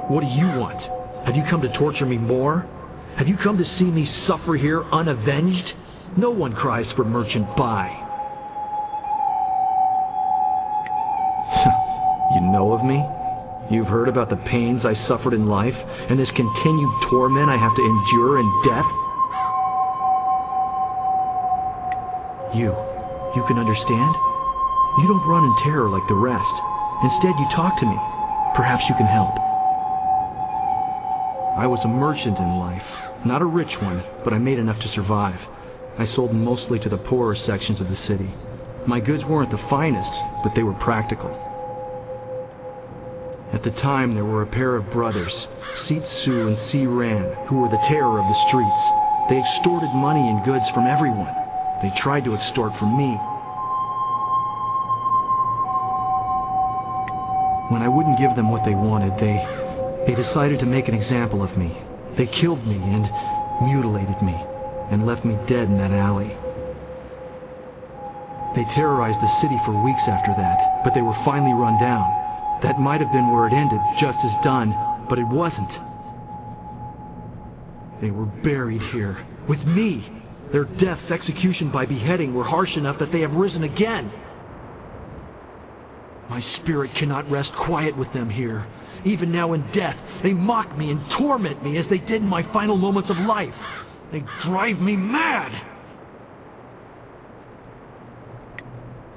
What do you want? Have you come to torture me more? Have you come to see me suffer here unavenged? No one cries for merchant buy. You know of me? You've heard about the pains I suffered in life, and this continued torment I have to endure in death? You can understand? You don't run in terror like the rest. Instead, you talk to me. Perhaps you can help. I was a merchant in life. Not a rich one, but I made enough to survive. I sold mostly to the poorer sections of the city. My goods weren't the finest, but they were practical. At the time, there were a pair of brothers, Seet Su and Si Ran, who were the terror of the streets. They extorted money and goods from everyone. They tried to extort from me. When I wouldn't give them what they wanted, they decided to make an example of me. They killed me and mutilated me, and left me dead in that alley. They terrorized the city for weeks after that, but they were finally run down. That might have been where it ended, just as done, but it wasn't. They were buried here, with me. Their deaths, execution by beheading, were harsh enough that they have risen again. My spirit cannot rest quiet with them here. Even now in death, they mock me and torment me as they did in my final moments of life. They drive me mad!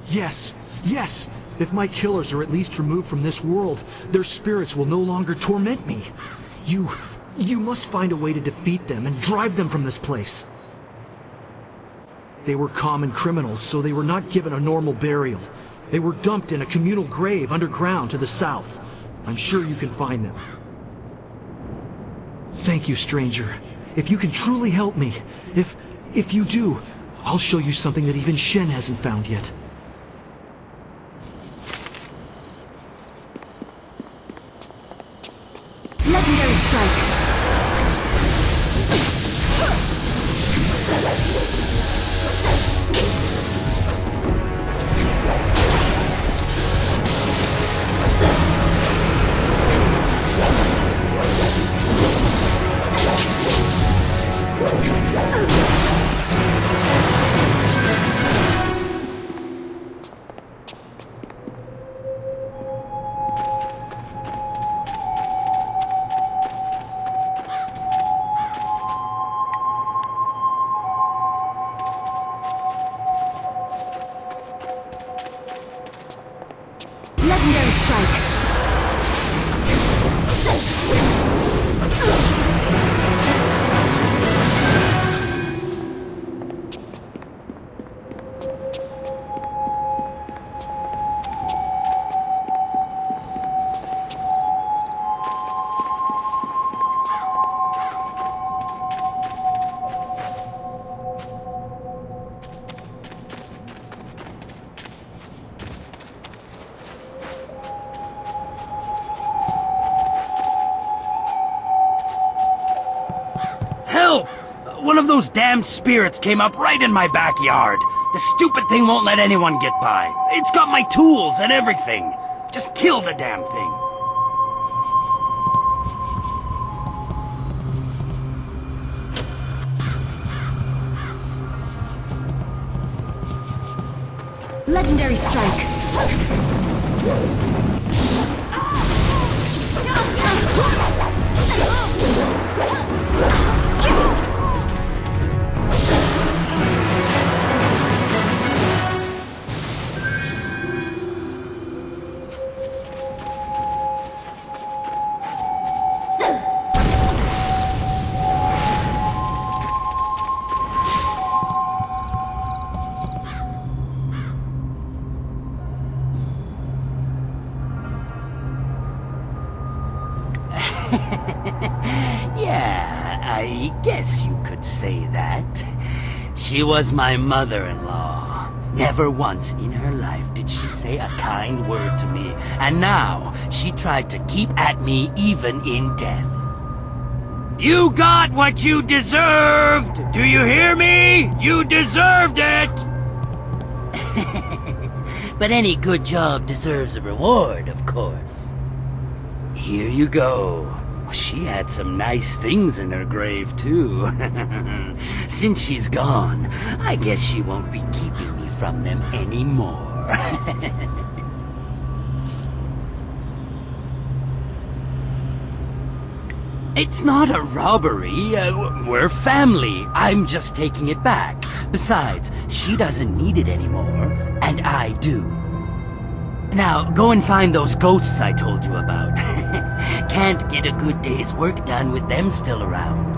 Yes, yes! If my killers are at least removed from this world, their spirits will no longer torment me. You must find a way to defeat them and drive them from this place. They were common criminals, so they were not given a normal burial. They were dumped in a communal grave underground to the south. I'm sure you can find them. Thank you, stranger. If you can truly help me, if you do, I'll show you something that even Shen hasn't found yet. Legendary strike! Legendary strike! Help! One of those damn spirits came up right in my backyard. The stupid thing won't let anyone get by. It's got my tools and everything. Just kill the damn thing. Legendary strike! Yeah, I guess you could say that. She was my mother-in-law. Never once in her life did she say a kind word to me, and now she tried to keep at me even in death. You got what you deserved! Do you hear me? You deserved it! But any good job deserves a reward, of course. Here you go. She had some nice things in her grave, too. Since she's gone, I guess she won't be keeping me from them anymore. It's not a robbery. We're family. I'm just taking it back. Besides, she doesn't need it anymore, and I do. Now, go and find those ghosts I told you about. Can't get a good day's work done with them still around.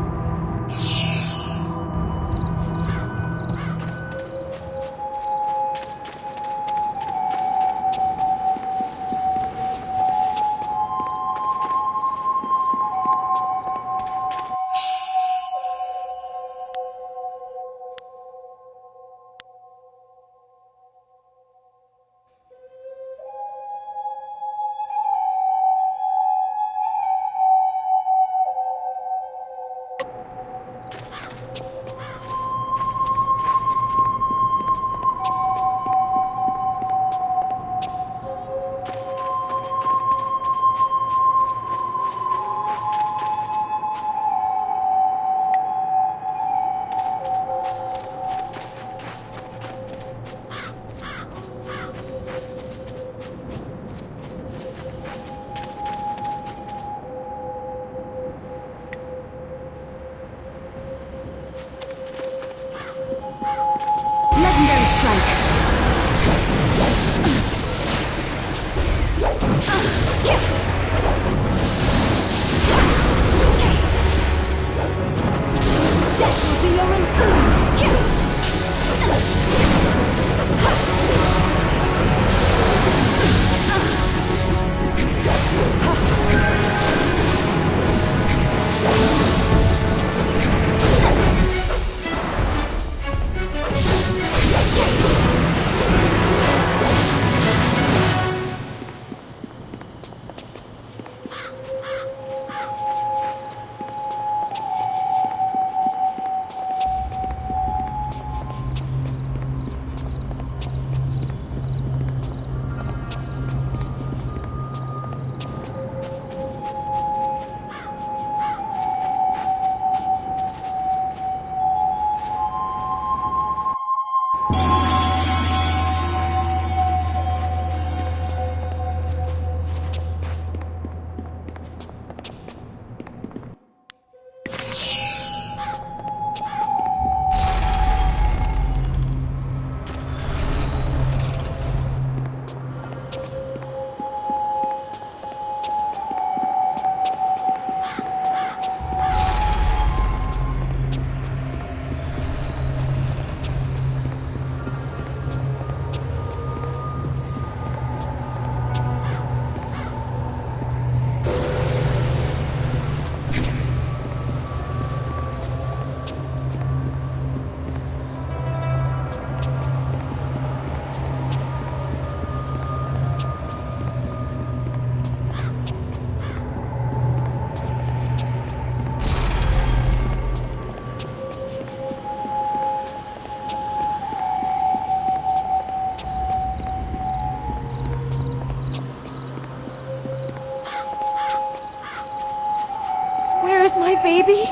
Legendary strike. Death will be your Where's my baby?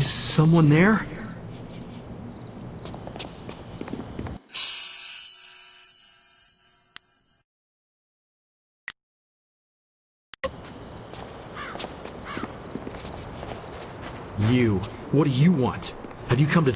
Is someone there? You. What do you want? Have you come to...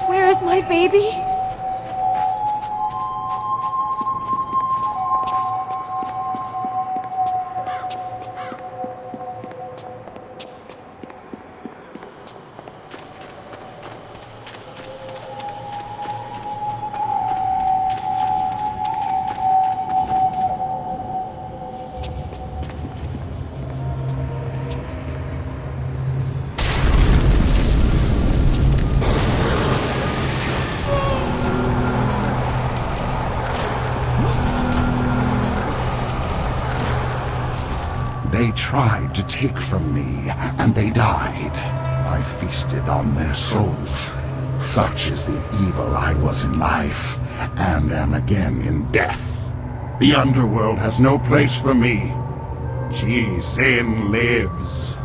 Where's my baby? They tried to take from me, and they died. I feasted on their souls. Such is the evil I was in life, and am again in death. The underworld has no place for me. Jade lives.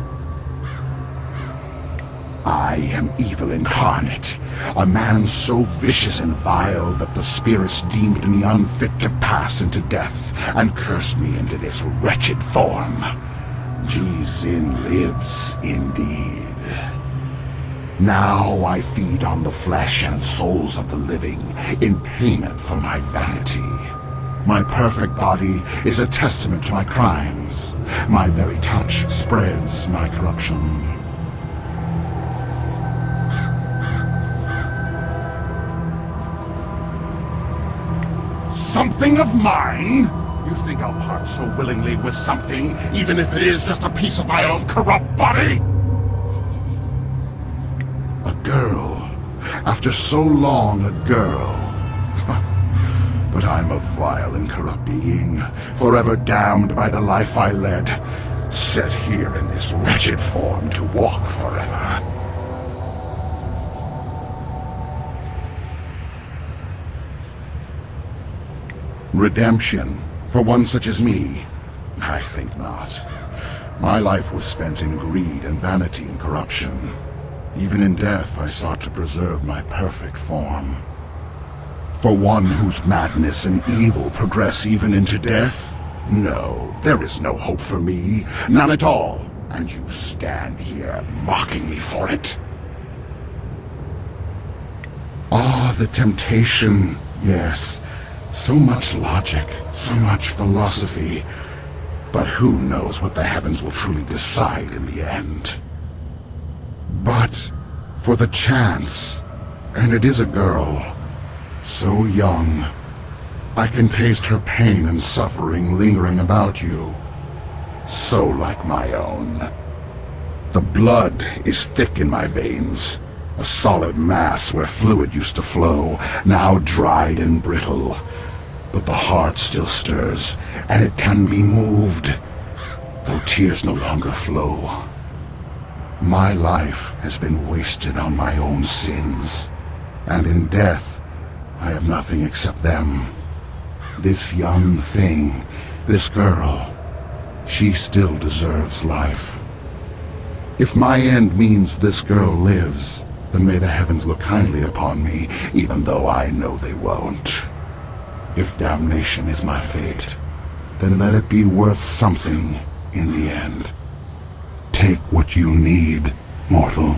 I am evil incarnate, a man so vicious and vile that the spirits deemed me unfit to pass into death, and cursed me into this wretched form. Jade lives indeed. Now I feed on the flesh and souls of the living in payment for my vanity. My perfect body is a testament to my crimes. My very touch spreads my corruption. Something of mine? You think I'll part so willingly with something, even if it is just a piece of my own corrupt body? A girl. After so long, a girl. But I'm a vile and corrupt being, forever damned by the life I led, set here in this wretched form to walk forever. Redemption, for one such as me? I think not. My life was spent in greed and vanity and corruption. Even in death, I sought to preserve my perfect form. For one whose madness and evil progress even into death? No, there is no hope for me, none at all. And you stand here mocking me for it? Ah, the temptation, yes. So much logic, so much philosophy. But who knows what the heavens will truly decide in the end? But for the chance, and it is a girl, so young, I can taste her pain and suffering lingering about you. So like my own. The blood is thick in my veins, a solid mass where fluid used to flow, now dried and brittle. But the heart still stirs, and it can be moved, though tears no longer flow. My life has been wasted on my own sins, and in death, I have nothing except them. This young thing, this girl, she still deserves life. If my end means this girl lives, then may the heavens look kindly upon me, even though I know they won't. If damnation is my fate, then let it be worth something in the end. Take what you need, mortal.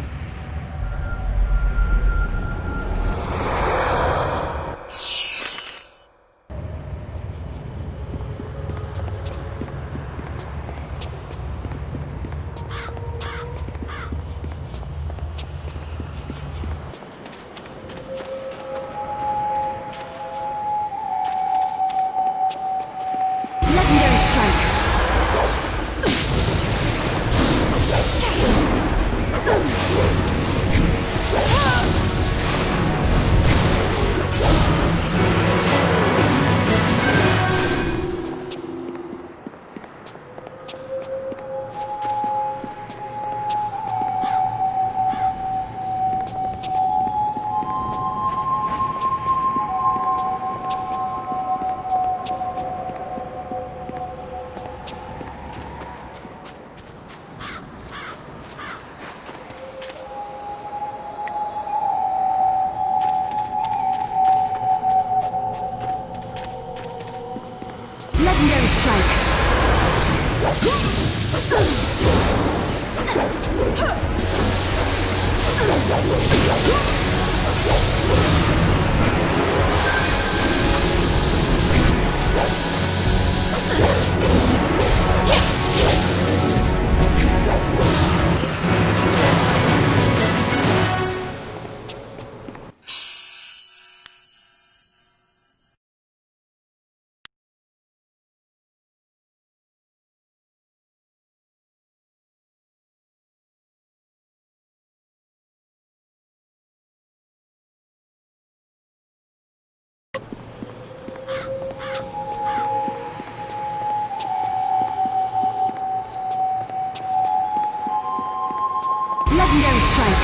Legendary strike. Legendary strike. Legendary strike.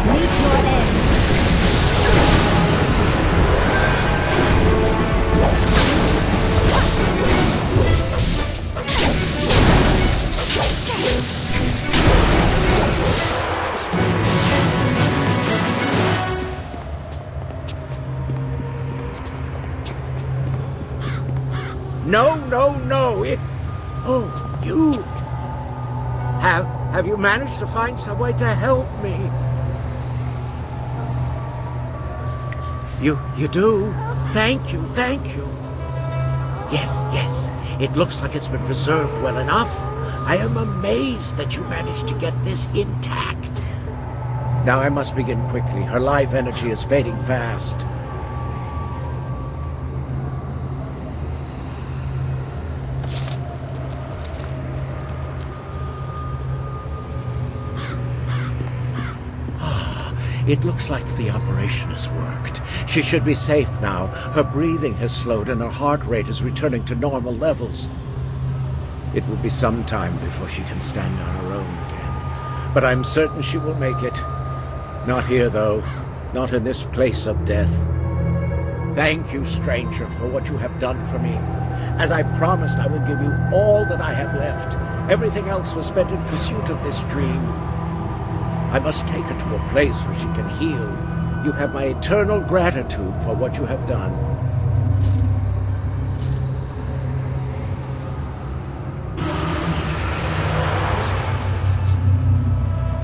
Meet your end. No, no, no! Oh, you! Have you managed to find some way to help me? You do? Thank you, thank you. Yes, yes. It looks like it's been preserved well enough. I am amazed that you managed to get this intact. Now I must begin quickly. Her life energy is fading fast. It looks like the operation has worked. She should be safe now. Her breathing has slowed and her heart rate is returning to normal levels. It will be some time before she can stand on her own again. But I'm certain she will make it. Not here, though. Not in this place of death. Thank you, stranger, for what you have done for me. As I promised, I will give you all that I have left. Everything else was spent in pursuit of this dream. I must take her to a place where she can heal. You have my eternal gratitude for what you have done.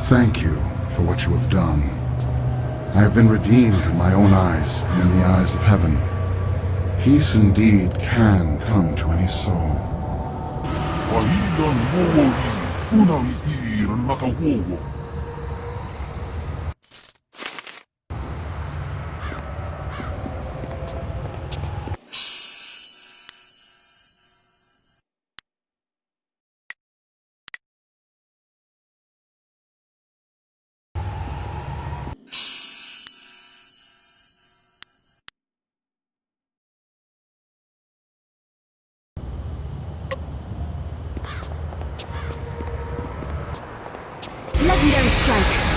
Thank you for what you have done. I have been redeemed in my own eyes and in the eyes of heaven. Peace indeed can come to any soul. strike.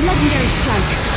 Legendary strike.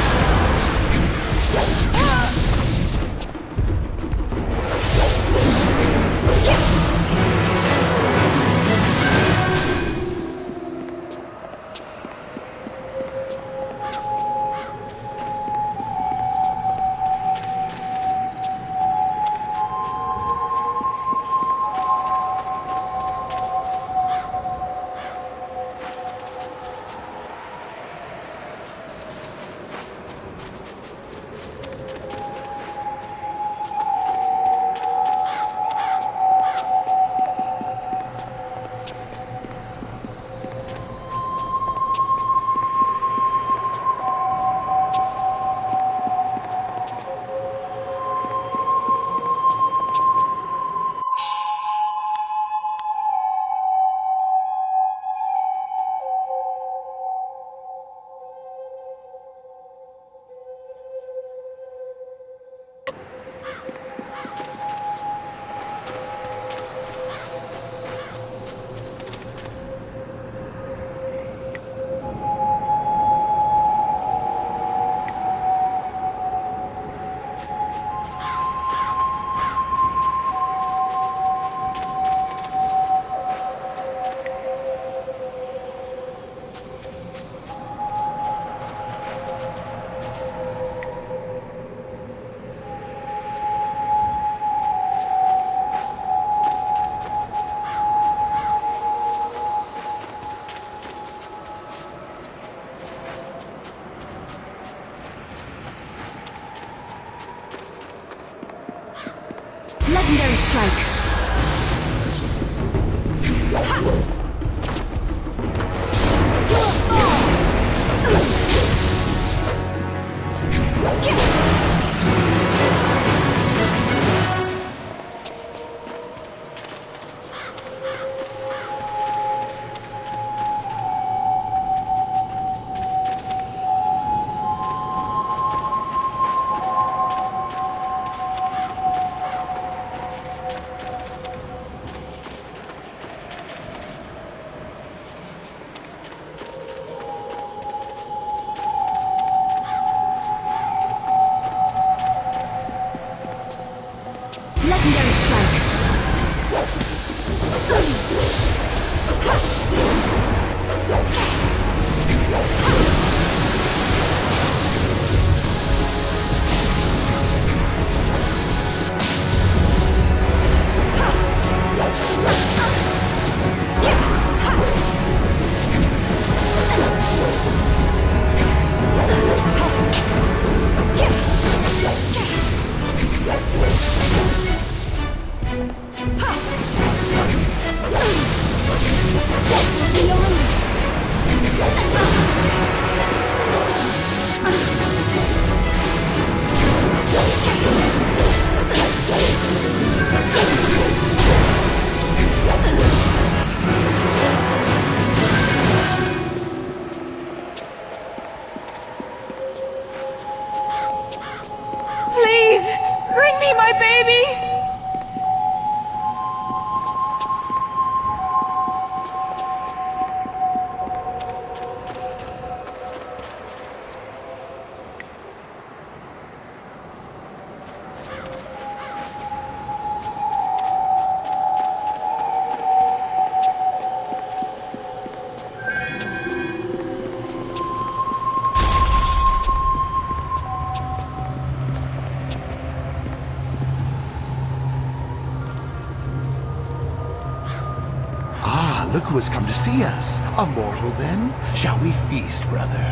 Legendary strike. who has come to see us. A mortal, then? Shall we feast, brother?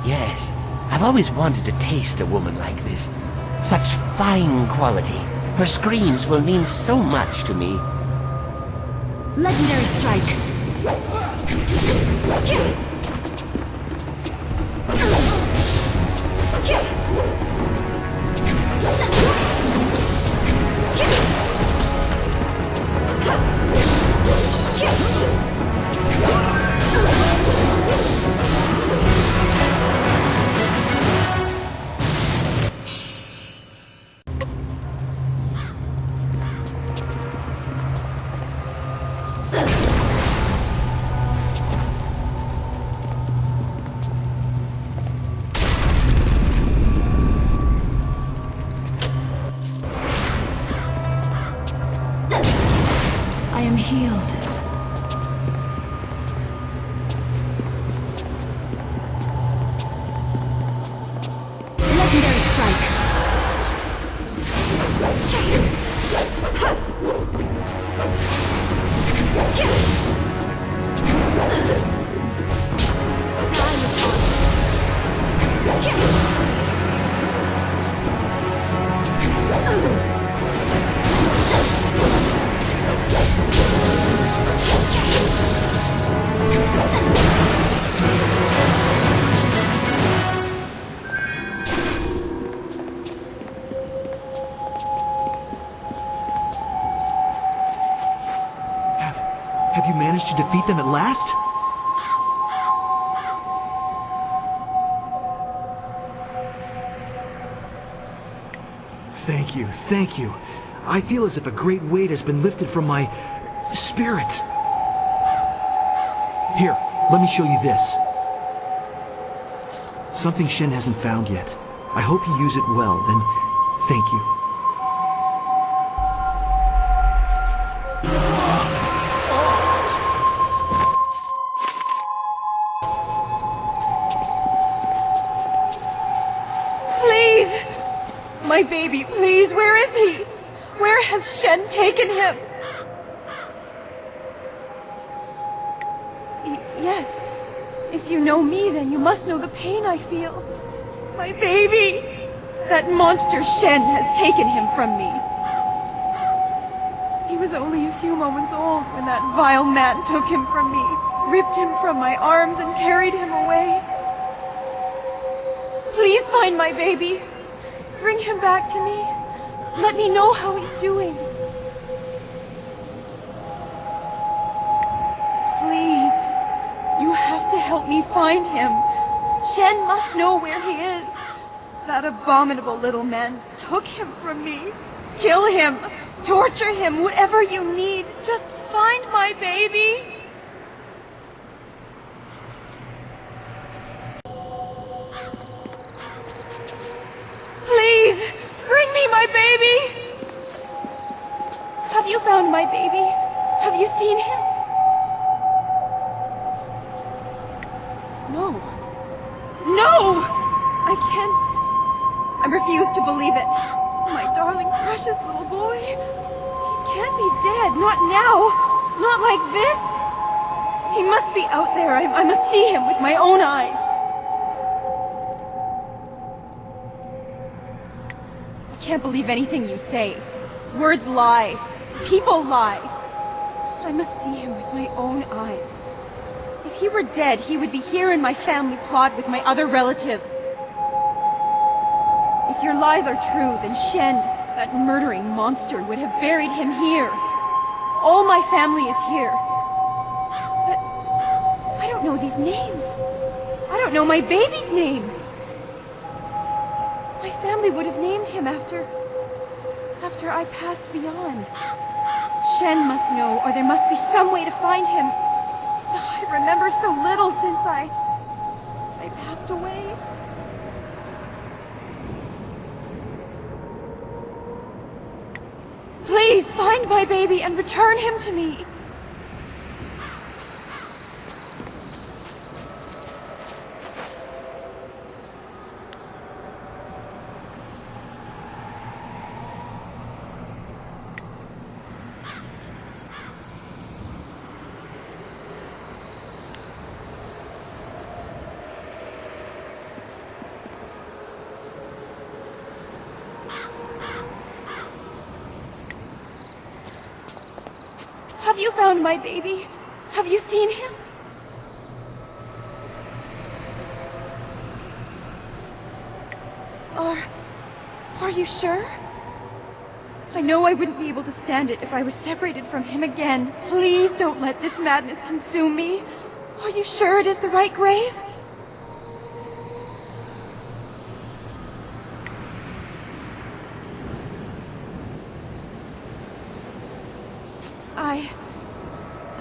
Yes. I've always wanted to taste a woman like this. Such fine quality. Her screams will mean so much to me. Legendary strike. I am healed. Legendary strike. Die with Have you managed to defeat them at last? Thank you, thank you. I feel as if a great weight has been lifted from my spirit. Here, let me show you this. Something Shen hasn't found yet. I hope you use it well, and thank you. Please! My baby, please, where is he? Where has Shen taken him? Yes. If you know me, then you must know the pain I feel. My baby! That monster Shen has taken him from me. He was only a few moments old when that vile man took him from me, ripped him from my arms and carried him away. Please find my baby. Bring him back to me. Let me know how he's doing. Please. You have to help me find him. Shen must know where he is. That abominable little man took him from me. Kill him. Torture him. Whatever you need. Just find my baby. Please, bring me my baby! Have you found my baby? Have you seen him? No. No! I can't... I refuse to believe it. My darling, precious little boy. He can't be dead. Not now. Not like this. He must be out there. I must see him with my own eyes. I can't believe anything you say. Words lie. People lie. I must see him with my own eyes. If he were dead, he would be here in my family plot with my other relatives. If your lies are true, then Shen, that murdering monster, would have buried him here. All my family is here. But I don't know these names. I don't know my baby's name. My family would have named him after I passed beyond. Shen must know, or there must be some way to find him. I remember so little since I passed away. Please find my baby and return him to me. Have you found my baby? Have you seen him? Are you sure? I know I wouldn't be able to stand it if I was separated from him again. Please don't let this madness consume me. Are you sure it is the right grave?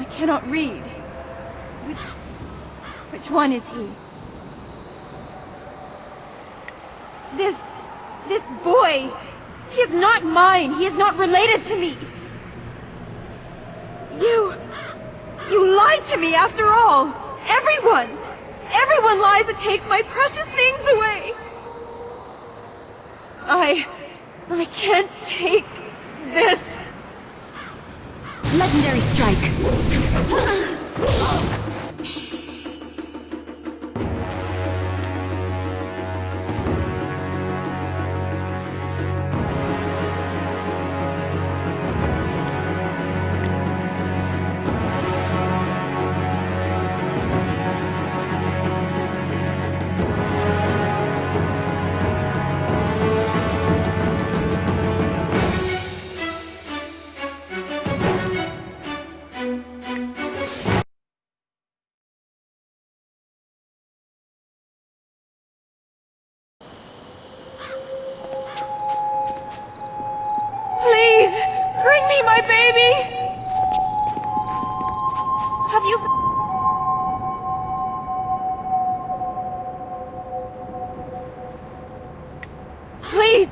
I cannot read. Which one is he? This boy, he is not mine. He is not related to me. You lied to me after all. Everyone lies and takes my precious things away. I can't take this. Legendary strike. Please, bring me my baby! Have you... Please!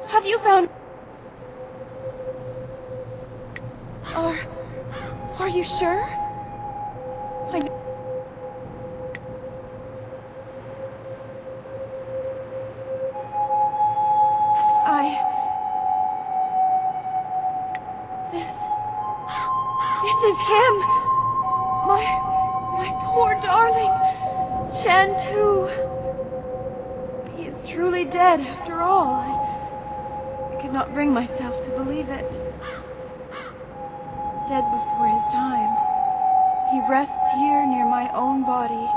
Have you found... Are you sure? This is him! My poor darling! Chantu! He is truly dead after all. I could not bring myself to believe it. Dead before his time. He rests here near my own body.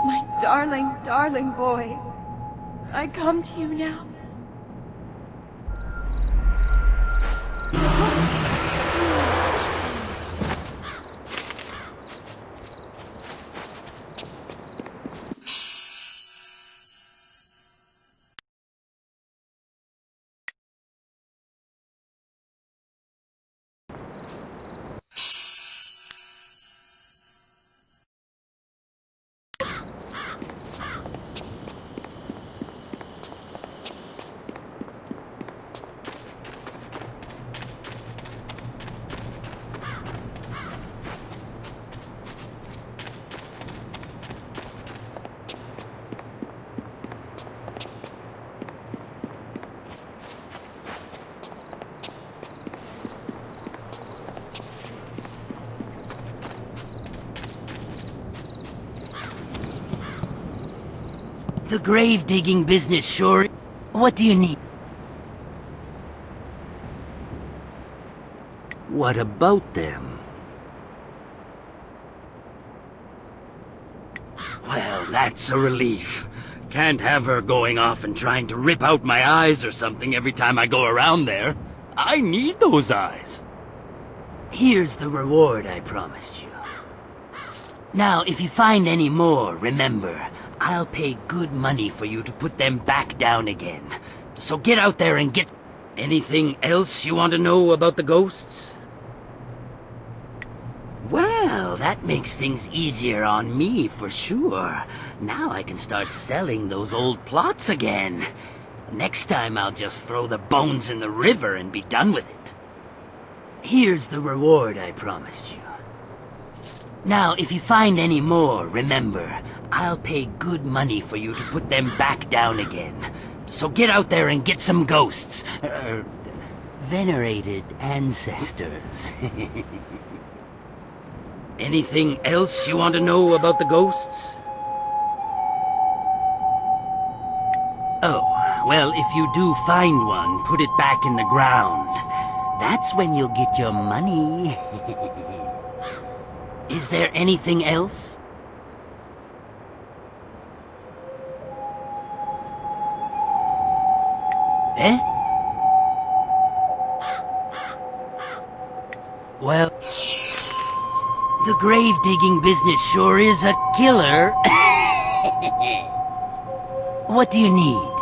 My darling, darling boy. I come to you now. The grave-digging business, sure. What do you need? What about them? Well, that's a relief. Can't have her going off and trying to rip out my eyes or something every time I go around there. I need those eyes. Here's the reward I promised you. Now, if you find any more, remember, I'll pay good money for you to put them back down again. So get out there and get... Anything else you want to know about the ghosts? Well, that makes things easier on me for sure. Now I can start selling those old plots again. Next time I'll just throw the bones in the river and be done with it. Here's the reward I promised you. Now, if you find any more, remember, I'll pay good money for you to put them back down again. So get out there and get some ghosts. Venerated ancestors. Anything else you want to know about the ghosts? Oh, well, if you do find one, put it back in the ground. That's when you'll get your money. Is there anything else? Eh? Well, the grave-digging business sure is a killer. What do you need?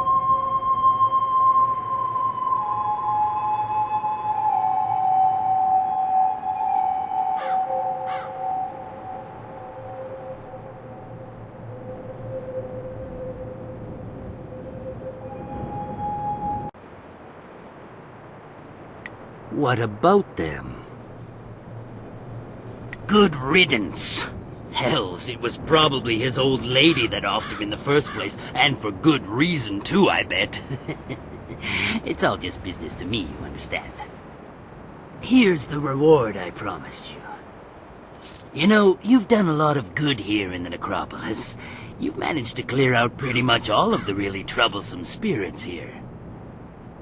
What about them? Good riddance. Hells, it was probably his old lady that offed him in the first place, and for good reason too, I bet. It's all just business to me, you understand. Here's the reward I promised you. You know, you've done a lot of good here in the necropolis. You've managed to clear out pretty much all of the really troublesome spirits here.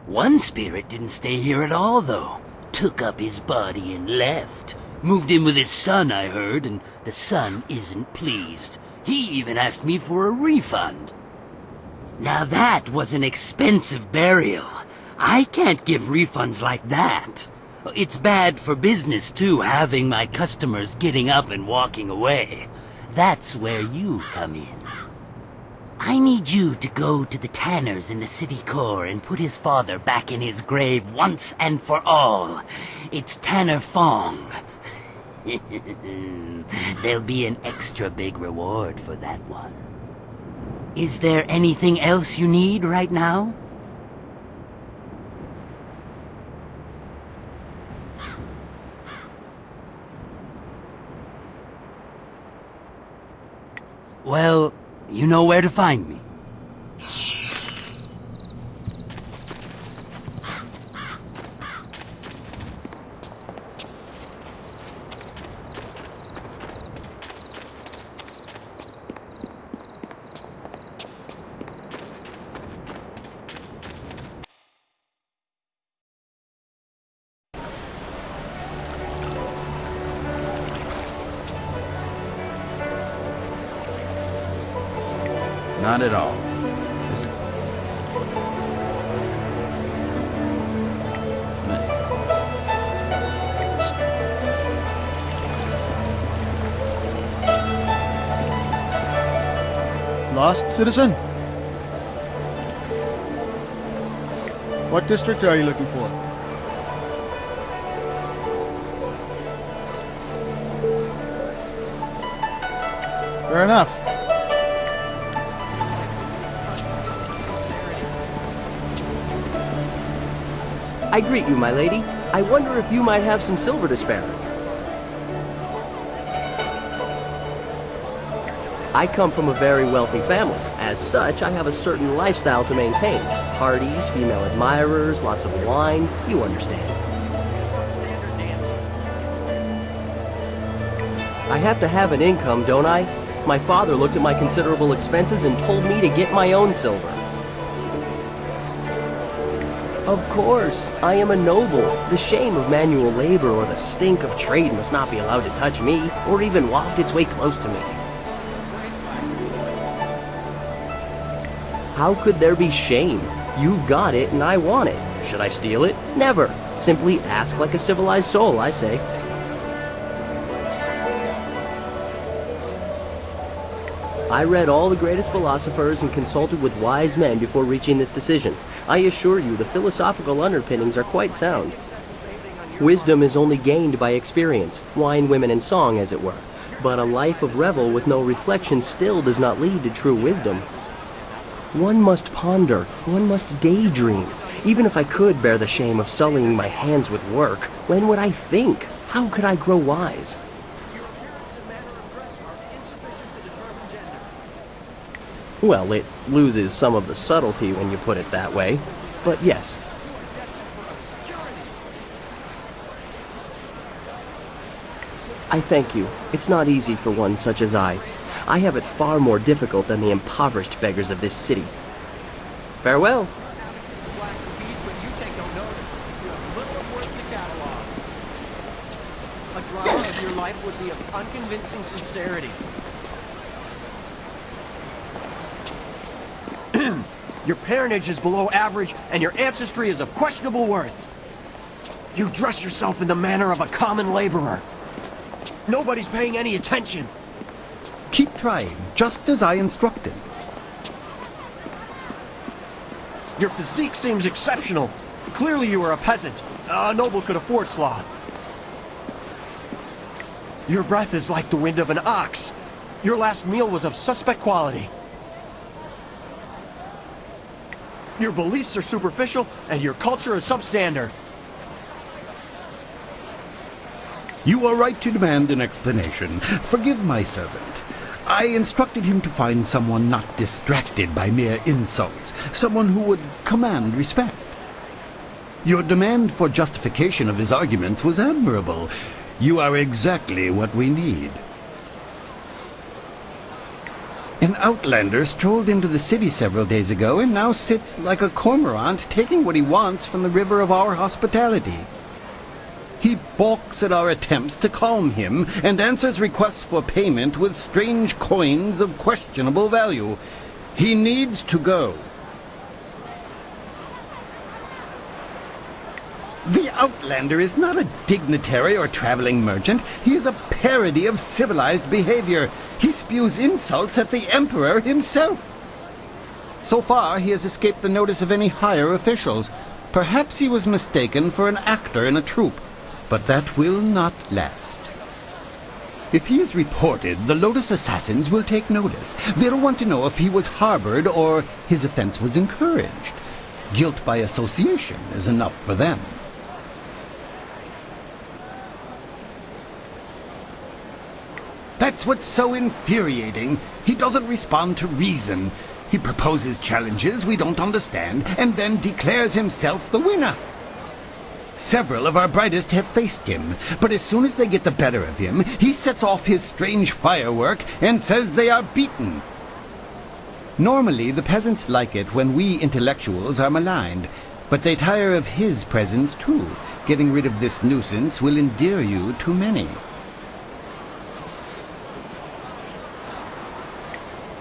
One spirit didn't stay here at all, though. Took up his body and left. Moved in with his son, I heard, and the son isn't pleased. He even asked me for a refund. Now that was an expensive burial. I can't give refunds like that. It's bad for business, too, having my customers getting up and walking away. That's where you come in. I need you to go to the Tanners in the city core and put his father back in his grave once and for all. It's Tanner Fong. There'll be an extra big reward for that one. Is there anything else you need right now? Well, you know where to find me. Not at all. This... Lost citizen? What district are you looking for? Fair enough. I greet you, my lady. I wonder if you might have some silver to spare. I come from a very wealthy family. As such, I have a certain lifestyle to maintain. Parties, female admirers, lots of wine, you understand. I have to have an income, don't I? My father looked at my considerable expenses and told me to get my own silver. Of course, I am a noble. The shame of manual labor or the stink of trade must not be allowed to touch me, or even waft its way close to me. How could there be shame? You've got it and I want it. Should I steal it? Never. Simply ask like a civilized soul, I say. I read all the greatest philosophers and consulted with wise men before reaching this decision. I assure you the philosophical underpinnings are quite sound. Wisdom is only gained by experience, wine, women, and song, as it were. But a life of revel with no reflection still does not lead to true wisdom. One must ponder, one must daydream. Even if I could bear the shame of sullying my hands with work, when would I think? How could I grow wise? Well, it loses some of the subtlety when you put it that way. But yes. I thank you. It's not easy for one such as I. I have it far more difficult than the impoverished beggars of this city. Farewell. A drama of your life would be of unconvincing sincerity. Your parentage is below average, and your ancestry is of questionable worth. You dress yourself in the manner of a common laborer. Nobody's paying any attention. Keep trying, just as I instructed. Your physique seems exceptional. Clearly you are a peasant. A noble could afford sloth. Your breath is like the wind of an ox. Your last meal was of suspect quality. Your beliefs are superficial, and your culture is substandard. You are right to demand an explanation. Forgive my servant. I instructed him to find someone not distracted by mere insults, someone who would command respect. Your demand for justification of his arguments was admirable. You are exactly what we need. An outlander strolled into the city several days ago and now sits like a cormorant taking what he wants from the river of our hospitality. He balks at our attempts to calm him and answers requests for payment with strange coins of questionable value. He needs to go. The outlander is not a dignitary or traveling merchant. He is a parody of civilized behavior. He spews insults at the emperor himself. So far, he has escaped the notice of any higher officials. Perhaps he was mistaken for an actor in a troupe, but that will not last. If he is reported, the Lotus assassins will take notice. They'll want to know if he was harbored or his offense was encouraged. Guilt by association is enough for them. That's what's so infuriating. He doesn't respond to reason. He proposes challenges we don't understand, and then declares himself the winner. Several of our brightest have faced him, but as soon as they get the better of him, he sets off his strange firework and says they are beaten. Normally, the peasants like it when we intellectuals are maligned, but they tire of his presence too. Getting rid of this nuisance will endear you to many.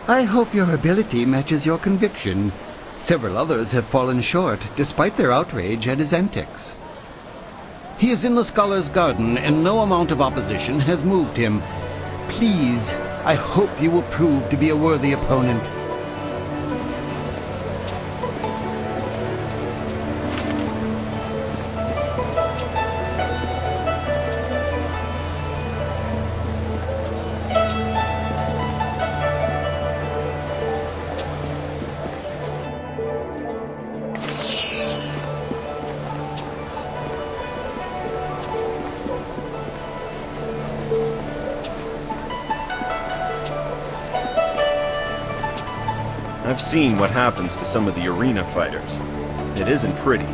I hope your ability matches your conviction. Several others have fallen short, despite their outrage at his antics. He is in the scholar's garden, and no amount of opposition has moved him. Please, I hope you will prove to be a worthy opponent. I've seen what happens to some of the arena fighters. It isn't pretty.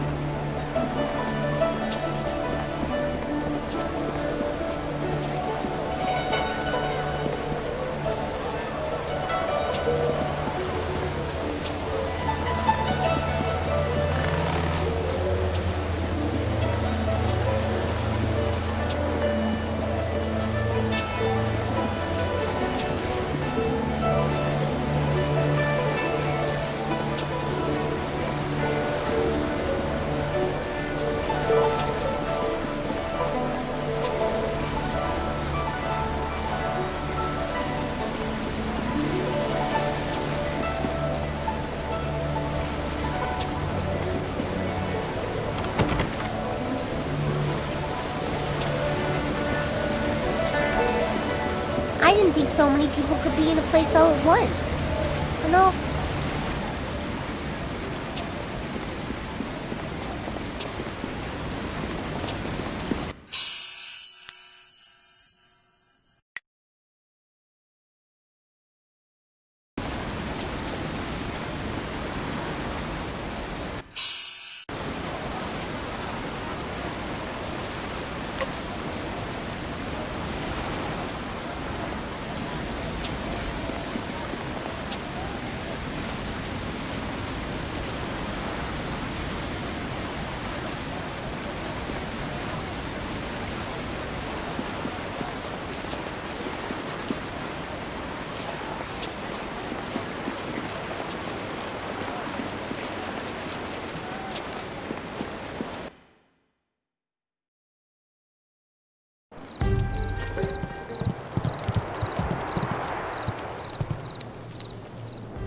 I didn't think so many people could be in a place all at once. You know,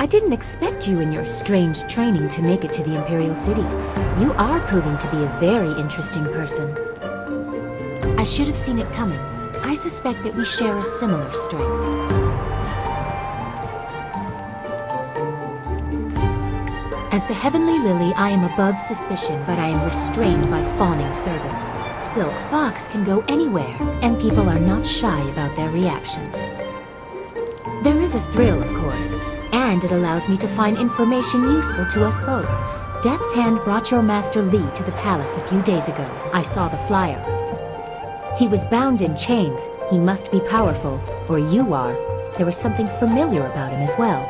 I didn't expect you in your strange training to make it to the Imperial City. You are proving to be a very interesting person. I should have seen it coming. I suspect that we share a similar strength. As the Heavenly Lily, I am above suspicion, but I am restrained by fawning servants. Silk Fox can go anywhere, and people are not shy about their reactions. There is a thrill, of course, and it allows me to find information useful to us both. Death's Hand brought your Master Li to the palace a few days ago. I saw the flyer. He was bound in chains. He must be powerful, or you are. There was something familiar about him as well.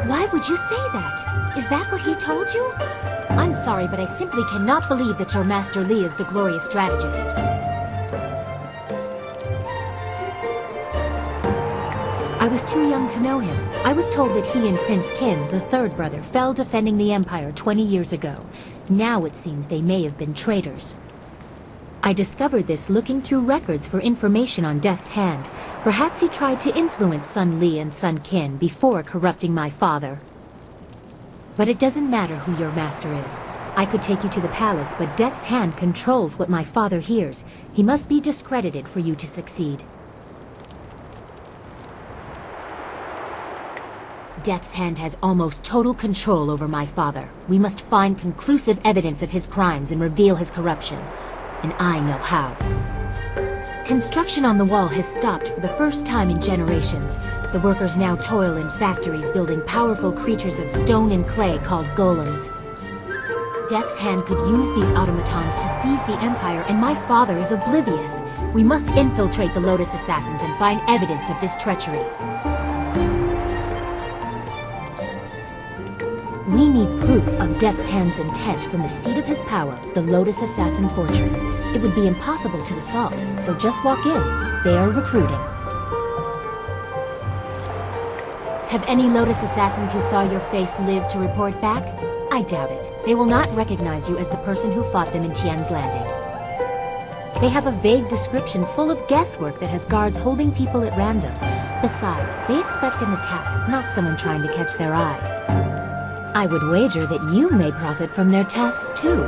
Why would you say that? Is that what he told you? I'm sorry, but I simply cannot believe that your Master Li is the glorious strategist. I was too young to know him. I was told that he and Prince Qin, the third brother, fell defending the Empire 20 years ago. Now it seems they may have been traitors. I discovered this looking through records for information on Death's Hand. Perhaps he tried to influence Sun Li and Sun Qin before corrupting my father. But it doesn't matter who your master is. I could take you to the palace, but Death's Hand controls what my father hears. He must be discredited for you to succeed. Death's Hand has almost total control over my father. We must find conclusive evidence of his crimes and reveal his corruption. And I know how. Construction on the wall has stopped for the first time in generations. The workers now toil in factories building powerful creatures of stone and clay called golems. Death's Hand could use these automatons to seize the Empire, and my father is oblivious. We must infiltrate the Lotus Assassins and find evidence of this treachery. We need proof of Death's Hand's intent from the seat of his power, the Lotus Assassin Fortress. It would be impossible to assault, so just walk in. They are recruiting. Have any Lotus Assassins who saw your face lived to report back? I doubt it. They will not recognize you as the person who fought them in Tian's Landing. They have a vague description full of guesswork that has guards holding people at random. Besides, they expect an attack, not someone trying to catch their eye. I would wager that you may profit from their tasks too.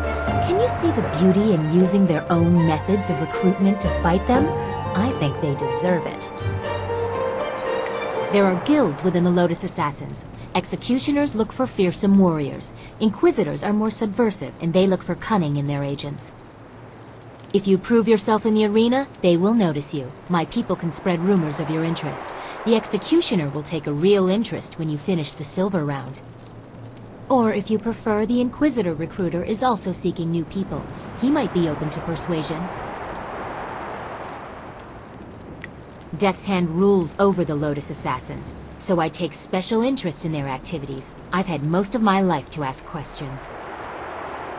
Can you see the beauty in using their own methods of recruitment to fight them? I think they deserve it. There are guilds within the Lotus Assassins. Executioners look for fearsome warriors. Inquisitors are more subversive, and they look for cunning in their agents. If you prove yourself in the arena, they will notice you. My people can spread rumors of your interest. The Executioner will take a real interest when you finish the silver round. Or, if you prefer, the Inquisitor recruiter is also seeking new people. He might be open to persuasion. Death's Hand rules over the Lotus Assassins, so I take special interest in their activities. I've had most of my life to ask questions.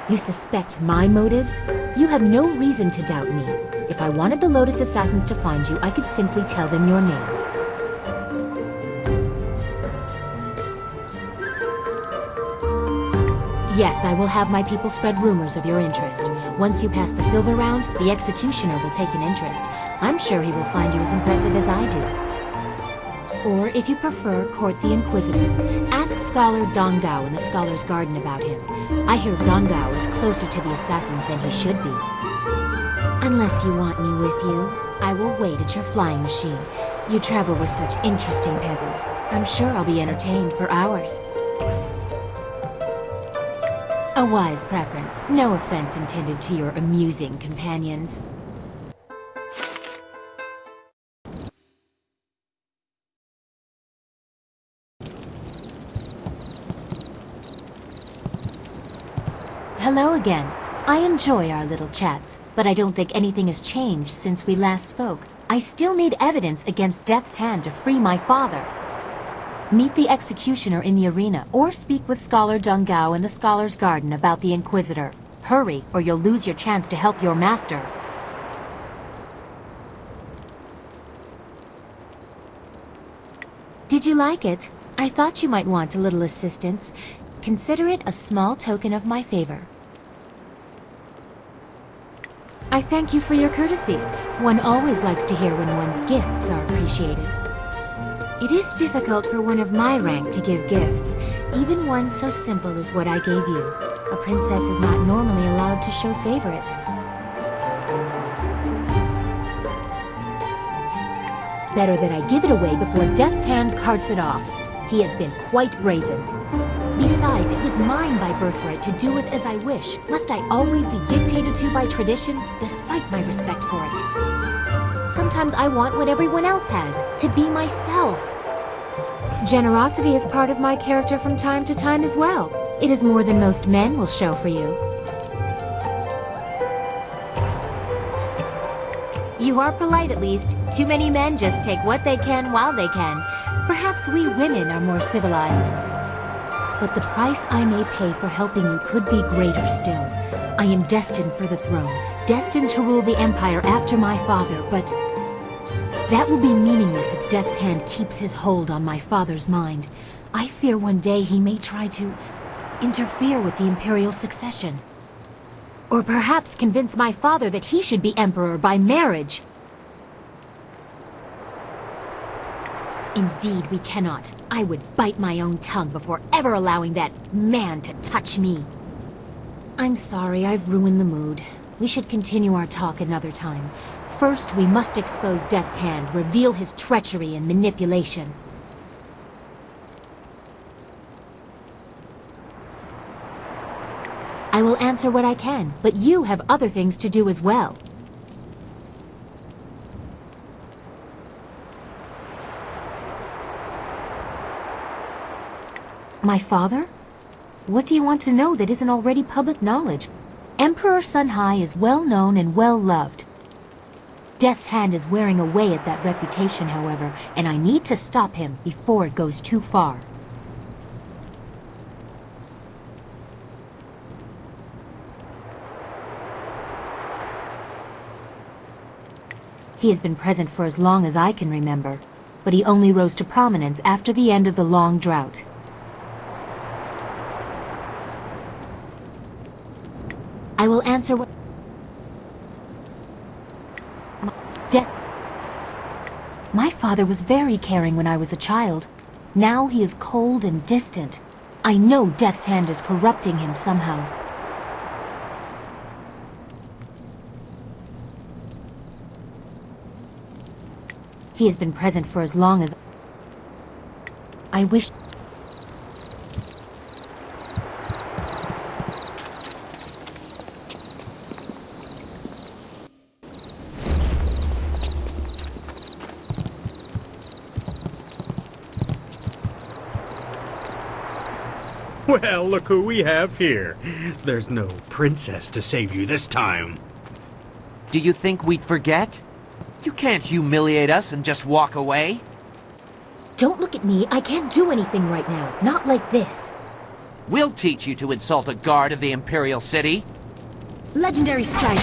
You suspect my motives? You have no reason to doubt me. If I wanted the Lotus Assassins to find you, I could simply tell them your name. Yes, I will have my people spread rumors of your interest. Once you pass the silver round, the Executioner will take an interest. I'm sure he will find you as impressive as I do. Or, if you prefer, court the Inquisitor. Ask Scholar Dong Gao in the Scholar's Garden about him. I hear Dong Gao is closer to the Assassins than he should be. Unless you want me with you, I will wait at your flying machine. You travel with such interesting peasants. I'm sure I'll be entertained for hours. A wise preference. No offense intended to your amusing companions. Hello again. I enjoy our little chats, but I don't think anything has changed since we last spoke. I still need evidence against Death's Hand to free my father. Meet the Executioner in the arena, or speak with Scholar Dong Gao in the Scholar's Garden about the Inquisitor. Hurry, or you'll lose your chance to help your master. Did you like it? I thought you might want a little assistance. Consider it a small token of my favor. I thank you for your courtesy. One always likes to hear when one's gifts are appreciated. It is difficult for one of my rank to give gifts, even one so simple as what I gave you. A princess is not normally allowed to show favorites. Better that I give it away before Death's Hand carts it off. He has been quite brazen. Besides, it was mine by birthright to do it as I wish. Must I always be dictated to by tradition, despite my respect for it? Sometimes I want what everyone else has, to be myself. Generosity is part of my character from time to time as well. It is more than most men will show for you. You are polite at least. Too many men just take what they can while they can. Perhaps we women are more civilized. But the price I may pay for helping you could be greater still. I am destined for the throne, destined to rule the Empire after my father, but that will be meaningless if Death's Hand keeps his hold on my father's mind. I fear one day he may try to interfere with the Imperial succession. Or perhaps convince my father that he should be Emperor by marriage. Indeed, we cannot. I would bite my own tongue before ever allowing that man to touch me. I'm sorry, I've ruined the mood. We should continue our talk another time. First, we must expose Death's Hand, reveal his treachery and manipulation. I will answer what I can, but you have other things to do as well. My father? What do you want to know that isn't already public knowledge? Emperor Sunhai is well known and well loved. Death's Hand is wearing away at that reputation, however, and I need to stop him before it goes too far. He has been present for as long as I can remember, but he only rose to prominence after the end of the long drought. I will answer what... My father was very caring when I was a child. Now he is cold and distant. I know Death's Hand is corrupting him somehow. He has been present for as long as... I wish... Well, look who we have here. There's no princess to save you this time. Do you think we'd forget? You can't humiliate us and just walk away. Don't look at me. I can't do anything right now. Not like this. We'll teach you to insult a guard of the Imperial City. Legendary strike.